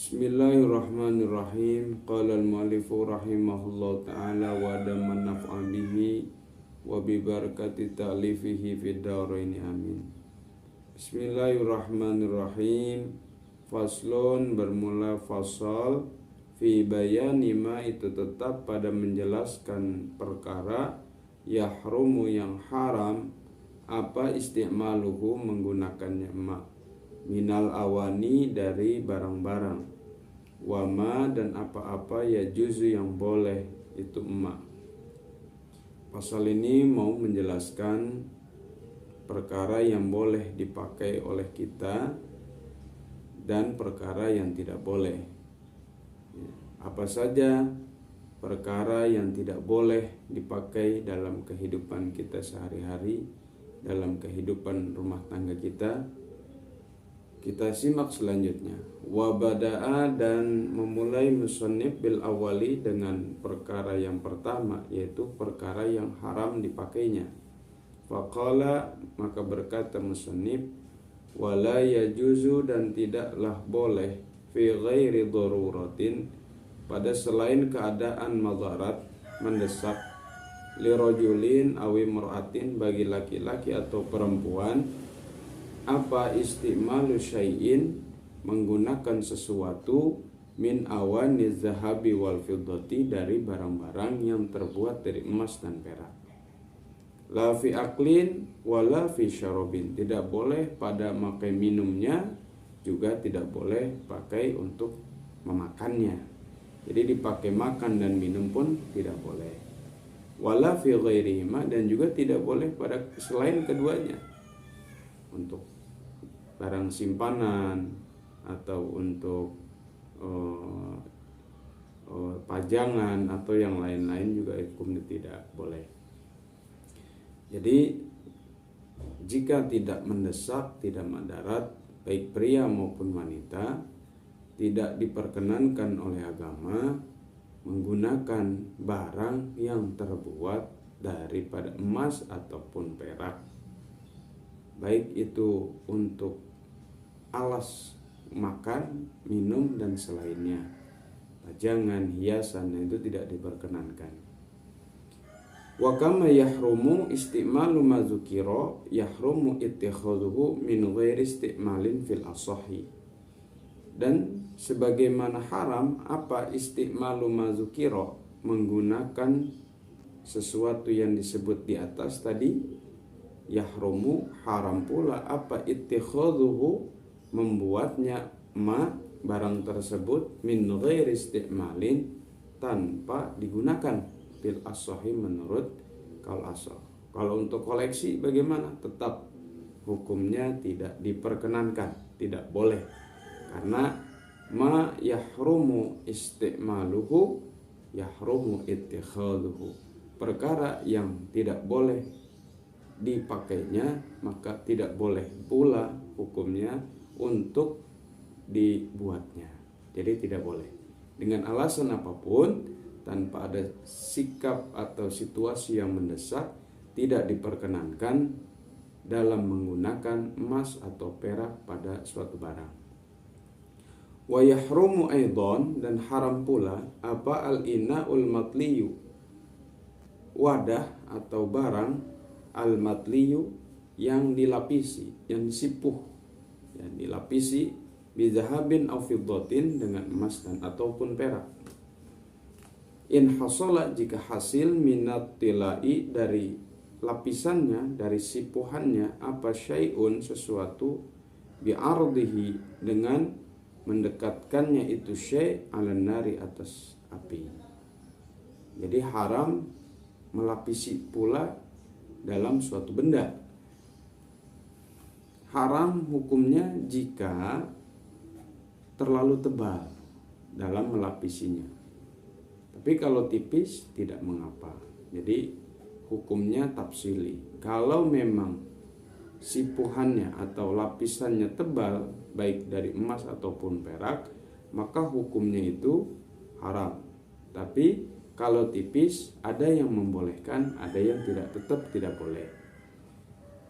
Bismillahirrahmanirrahim. Qala al-mu'allifu rahimahullahu ta'ala wa daman naf'a bihi wa bi barakati ta'lifihi fid dharain amin. Bismillahirrahmanirrahim. Faslun, bermula fasal fi bayani ma, itu tetap pada menjelaskan perkara yahrumu yang haram apa isti'maluhu menggunakannya ma, minal awani dari barang-barang, wama dan apa-apa ya juzu yang boleh itu emak. Pasal ini mau menjelaskan perkara yang boleh dipakai oleh kita dan perkara yang tidak boleh. Apa saja perkara yang tidak boleh dipakai dalam kehidupan kita sehari-hari, dalam kehidupan rumah tangga kita. Kita simak selanjutnya. Wa bada'a, dan memulai musannif bil awali dengan perkara yang pertama, yaitu perkara yang haram dipakainya. Faqala, maka berkata musannif, wala yajuzu, dan tidaklah boleh, fi ghairi daruratin, pada selain keadaan madarat mendesak, lirajulin awi mar'atin, bagi laki-laki atau perempuan, apa istimalu syai'in, menggunakan sesuatu, min awani zahabi wal fiddati, dari barang-barang yang terbuat dari emas dan perak. La fi aklin wala fi syarabin, tidak boleh pada makai minumnya, juga tidak boleh pakai untuk memakannya. Jadi dipakai makan dan minum pun tidak boleh. Wala fi ghairihima, dan juga tidak boleh pada selain keduanya, untuk barang simpanan atau untuk pajangan atau yang lain-lain juga hukumnya tidak boleh. Jadi jika tidak mendesak, tidak madarat, baik pria maupun wanita, tidak diperkenankan oleh agama menggunakan barang yang terbuat daripada emas ataupun perak, baik itu untuk alas makan, minum dan selainnya, pajangan, hiasan, itu tidak diperkenankan. Wa kama yahrumu istimalu ma dzukira, yahrumu ittikhadhuhu min ghairi istimalin fil asahi. Dan sebagaimana haram apa istimalu ma dzukira, menggunakan sesuatu yang disebut di atas tadi, yahrumu haram pula apa ittikhadhuhu, membuatnya ma, barang tersebut, min ghairi istimalin, tanpa digunakan, fil asahi, menurut kaul asah. Kalau untuk koleksi bagaimana? Tetap hukumnya tidak diperkenankan, tidak boleh, karena ma yahrumu istimaluhu yahrumu ittikhadhuhu, perkara yang tidak boleh dipakainya maka tidak boleh pula hukumnya untuk dibuatnya. Jadi tidak boleh dengan alasan apapun, tanpa ada sikap atau situasi yang mendesak, tidak diperkenankan dalam menggunakan emas atau perak pada suatu barang. Wa yahrumu aidan, dan haram pula apa al-ina'ul matliyu, wadah atau barang al-matliyu yang dilapisi, yang disipuh, yang dilapisi bizahabin aw fiddatin, dengan emas dan ataupun perak. In hasala, jika hasil, minat tilai, dari lapisannya, dari sipuhannya, apa syai'un, sesuatu, bi'ardihi, dengan mendekatkannya itu syai' ala nari, atas api. Jadi haram melapisi pula dalam suatu benda. Haram hukumnya jika terlalu tebal dalam melapisinya. Tapi kalau tipis tidak mengapa. Jadi hukumnya tafsili. Kalau memang sipuhannya atau lapisannya tebal, baik dari emas ataupun perak, maka hukumnya itu haram. Tapi kalau tipis, ada yang membolehkan, ada yang tidak, tetap tidak boleh.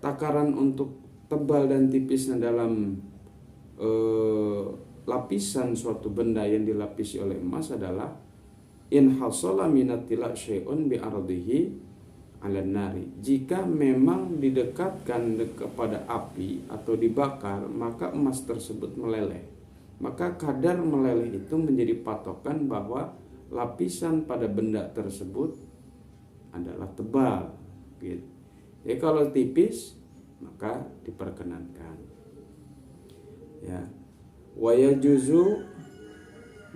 Takaran untuk tebal dan tipisnya dalam lapisan suatu benda yang dilapisi oleh emas adalah in hasala minatila syai'un bi ardihi ala nari. Jika memang didekatkan kepada api atau dibakar, maka emas tersebut meleleh. Maka kadar meleleh itu menjadi patokan bahwa lapisan pada benda tersebut adalah tebal gitu. Jadi kalau tipis maka diperkenankan. Ya. Wa yajuzu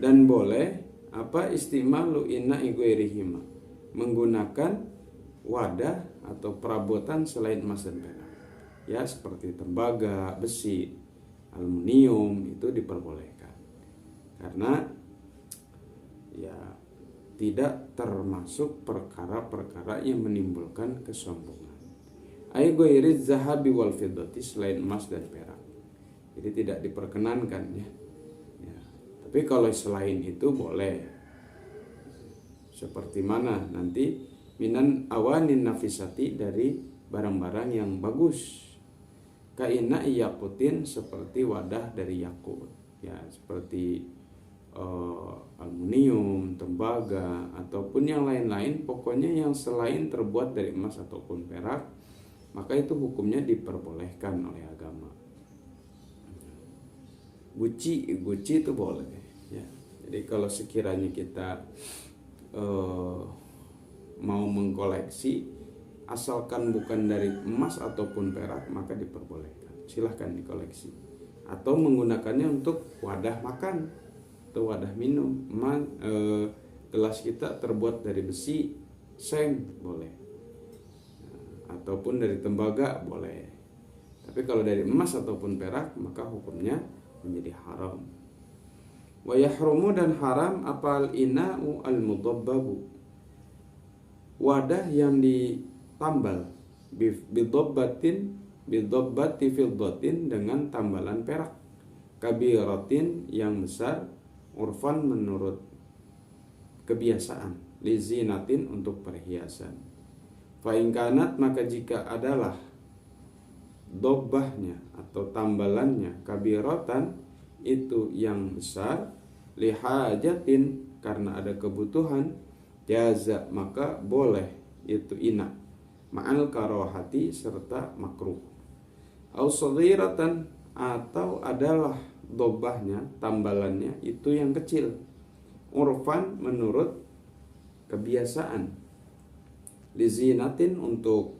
dan boleh apa istimalu ina'i ghairihima, menggunakan wadah atau perabotan selain emas dan perak. Ya, seperti tembaga, besi, aluminium itu diperbolehkan. Karena ya tidak termasuk perkara-perkara yang menimbulkan kesombongan. Ai ghairi zahabi wal fiddati, selain emas dan perak. Jadi tidak diperkenankan ya. Tapi kalau selain itu boleh. Seperti mana nanti minan awanin nafisati, dari barang-barang yang bagus. Kaina yakutin, seperti wadah dari yakut. Ya, seperti aluminium, tembaga ataupun yang lain-lain, pokoknya yang selain terbuat dari emas ataupun perak, maka itu hukumnya diperbolehkan oleh agama. Guci itu boleh ya. Jadi kalau sekiranya kita mau mengkoleksi, asalkan bukan dari emas ataupun perak, maka diperbolehkan, silahkan dikoleksi. Atau menggunakannya untuk wadah makan atau wadah minum. Gelas kita terbuat dari besi, seng boleh, ataupun dari tembaga boleh. Tapi kalau dari emas ataupun perak, maka hukumnya menjadi haram. Wa yahrumu, dan haram apal ina'u al-mudabbabu, wadah yang ditambal bidabbati fiddatin, dengan tambalan perak, kabiratin, yang besar, urfan, menurut kebiasaan, lizinatin, untuk perhiasan. Fa in kanat, maka jika adalah dobbahnya atau tambalannya kabiratan, itu yang besar, lihajatin, karena ada kebutuhan, jaza, maka boleh itu ina, ma'al karohati, serta makruh. Au saghiratan, atau adalah dobbahnya, tambalannya itu yang kecil, urfan, menurut kebiasaan, lizinatin, untuk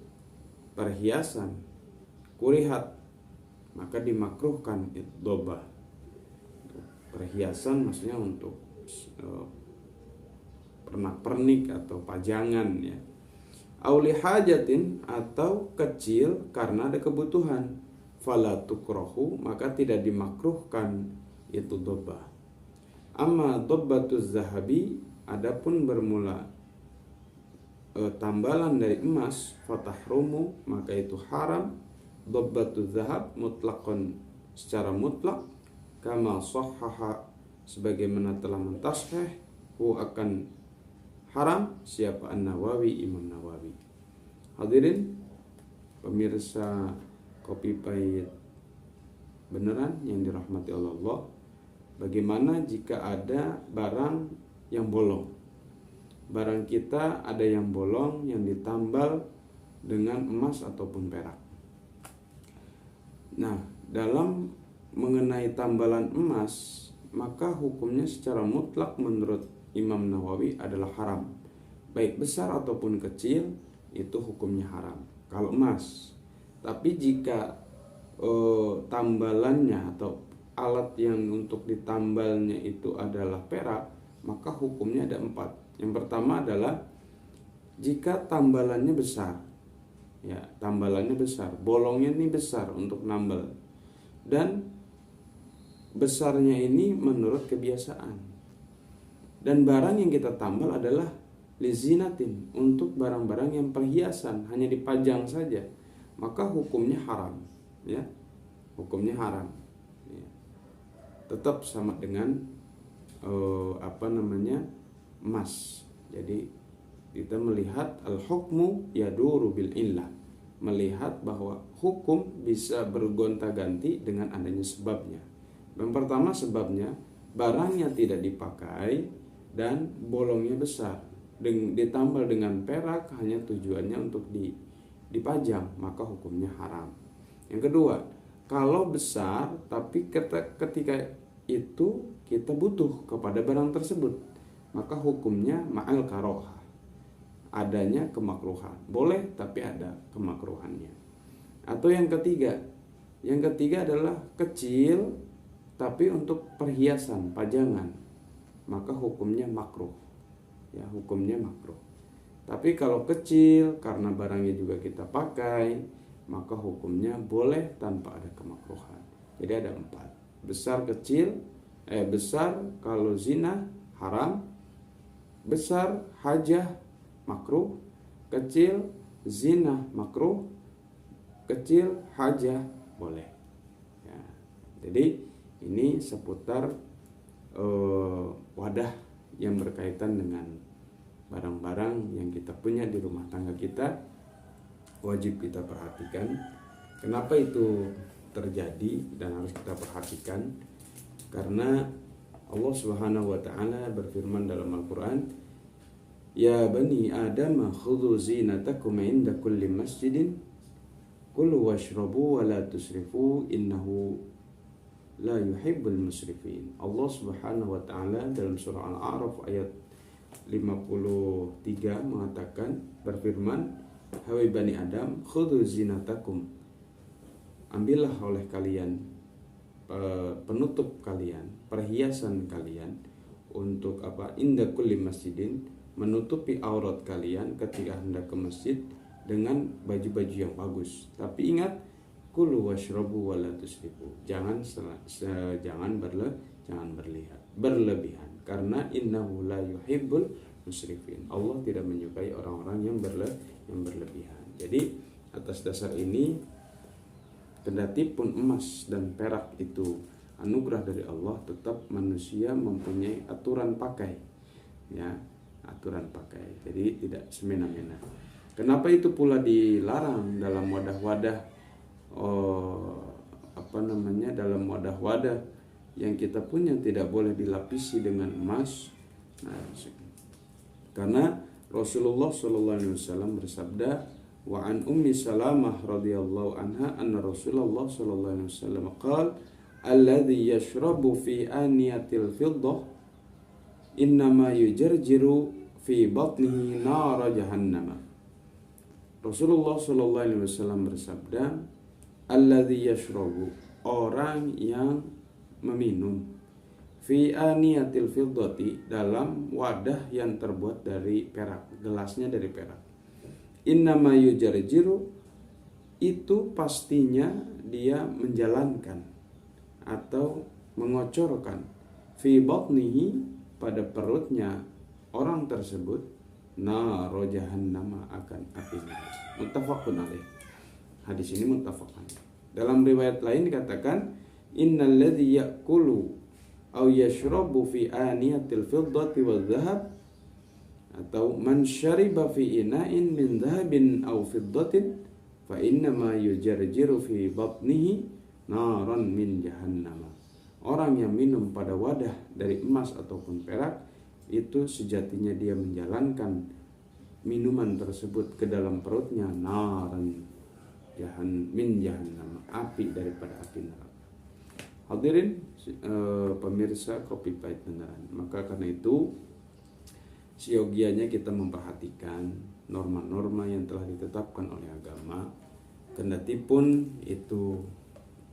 perhiasan, kurihat, maka dimakruhkan itu dobah. Perhiasan maksudnya untuk pernak-pernik atau pajangan ya. Auli hajatin, atau kecil karena ada kebutuhan, fala tukrohu, maka tidak dimakruhkan itu dobah. Amma dobbatuz zahabi, adapun bermula tambalan dari emas, fatahrumu, maka itu haram. Dobbatuz zahab mutlaqan, secara mutlak, kama sahhaha, sebagaimana telah mentasheh akan haram siapa An-Nawawi, Imam Nawawi. Hadirin pemirsa Kopi Pahit beneran yang dirahmati Allah, bagaimana jika ada barang yang bolong? Barang kita ada yang bolong, yang ditambal dengan emas ataupun perak. Nah, dalam mengenai tambalan emas, maka hukumnya secara mutlak menurut Imam Nawawi adalah haram. Baik besar ataupun kecil, itu hukumnya haram kalau emas. Tapi jika tambalannya atau alat yang untuk ditambalnya itu adalah perak, maka hukumnya ada 4. Yang pertama adalah jika tambalannya besar, ya, tambalannya besar, bolongnya ini besar untuk nambal, dan besarnya ini menurut kebiasaan, dan barang yang kita tambal adalah lizinatin, untuk barang-barang yang perhiasan, hanya dipajang saja, maka hukumnya haram ya, hukumnya haram ya. Tetap sama dengan emas. Jadi kita melihat al-hukmu yaduru bil illah, melihat bahwa hukum bisa bergonta-ganti dengan adanya sebabnya. Yang pertama sebabnya barangnya tidak dipakai dan bolongnya besar, ditambal dengan perak hanya tujuannya untuk dipajang, maka hukumnya haram. Yang kedua, kalau besar tapi ketika itu kita butuh kepada barang tersebut, maka hukumnya ma'al karohah, adanya kemakruhan. Boleh tapi ada kemakruhannya. Atau yang ketiga adalah kecil tapi untuk perhiasan, pajangan, maka hukumnya makruh. Ya, hukumnya makruh. Tapi kalau kecil karena barangnya juga kita pakai, maka hukumnya boleh tanpa ada kemakruhan. Jadi ada 4. Besar kecil, besar kalau zina haram, besar hajah makruh, kecil zina makruh, kecil hajah boleh. Ya, jadi ini seputar wadah yang berkaitan dengan barang-barang yang kita punya di rumah tangga kita, wajib kita perhatikan. Kenapa itu terjadi dan harus kita perhatikan? Karena Allah Subhanahu wa taala berfirman dalam Al-Qur'an, "Ya bani Adam khudhu zinatakum 'inda kulli masjidin, kulu washrabu wa la tusrifu innahu la yuhibbul musrifin." Allah Subhanahu wa taala dalam surah Al-A'raf ayat 53 mengatakan, berfirman, "Hai bani Adam, khudhu zinatakum." Ambillah oleh kalian penutup kalian, perhiasan kalian untuk apa? Inda kulli masjidin, menutupi aurat kalian ketika hendak ke masjid dengan baju-baju yang bagus. Tapi ingat, kulu washrabu wala tusrifu. Jangan berlebihan karena innahu la yuhibbul musrifin. Allah tidak menyukai orang-orang yang berlebihan. Jadi atas dasar ini, kendati pun emas dan perak itu anugerah dari Allah, tetap manusia mempunyai aturan pakai, ya, aturan pakai. Jadi tidak semena-mena. Kenapa itu pula dilarang dalam wadah-wadah dalam wadah-wadah yang kita punya tidak boleh dilapisi dengan emas. Nah, karena Rasulullah SAW bersabda, wa an ummi Salamah radhiyallahu anha anna Rasulullah sallallahu alaihi wasallam qala alladhi yashrabu fi aniyatil fiddah innama yujarjiru fi batnihi nar jahannam. Rasulullah sallallahu alaihi wasallam bersabda, alladhi yashrabu, orang yang meminum, fi aniyatil fiddati, dalam wadah yang terbuat dari perak, gelasnya dari perak. Innama yujarjiru, itu pastinya dia menjalankan atau mengocorkan, fi batnihi, pada perutnya orang tersebut, naro jahannam, akan api neraka. Muttafaqun alaih. Hadis ini muttafaqun. Dalam riwayat lain dikatakan, innal ladzi ya'kulu aw yashrabu fi aniyatil fiddati wal dhahab, atau man syariba fi ina'in min dhahabin aw fiddatin fa inna ma yujarjiru fi batnihi naran min jahannam. Orang yang minum pada wadah dari emas ataupun perak, itu sejatinya dia menjalankan minuman tersebut ke dalam perutnya naran min jahannam, api daripada api neraka. Hadirin pemirsa Kopi Pahit Beneran, maka karena itu siogianya kita memperhatikan norma-norma yang telah ditetapkan oleh agama. Kendati pun itu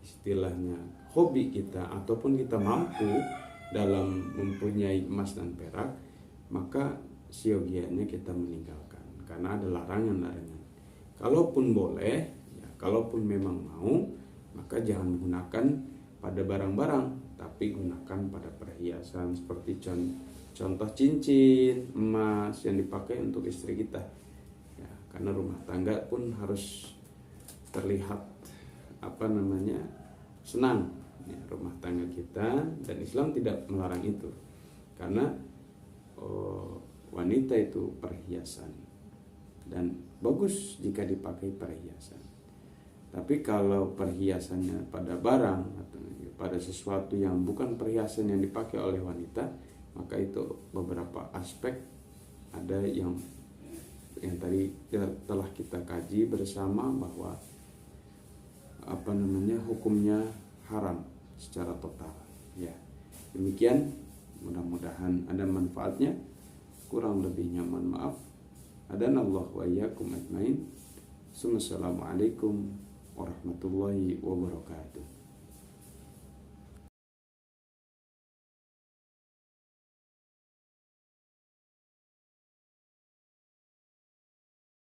istilahnya hobi kita ataupun kita mampu dalam mempunyai emas dan perak, maka siogianya kita meninggalkan karena ada larangan-larangan. Kalaupun boleh, ya, kalaupun memang mau, maka jangan menggunakan pada barang-barang, tapi gunakan pada perhiasan seperti contoh cincin, emas yang dipakai untuk istri kita, ya, karena rumah tangga pun harus terlihat senang, ya, rumah tangga kita, dan Islam tidak melarang itu, karena wanita itu perhiasan dan bagus jika dipakai perhiasan. Tapi kalau perhiasannya pada barang atau pada sesuatu yang bukan perhiasan yang dipakai oleh wanita, maka itu beberapa aspek ada yang tadi telah kita kaji bersama bahwa hukumnya haram secara total. Ya, demikian, mudah-mudahan ada manfaatnya. Kurang lebihnya mohon maaf. Adanallahu wa iyyakum ajmain. Assalamualaikum warahmatullahi wabarakatuh.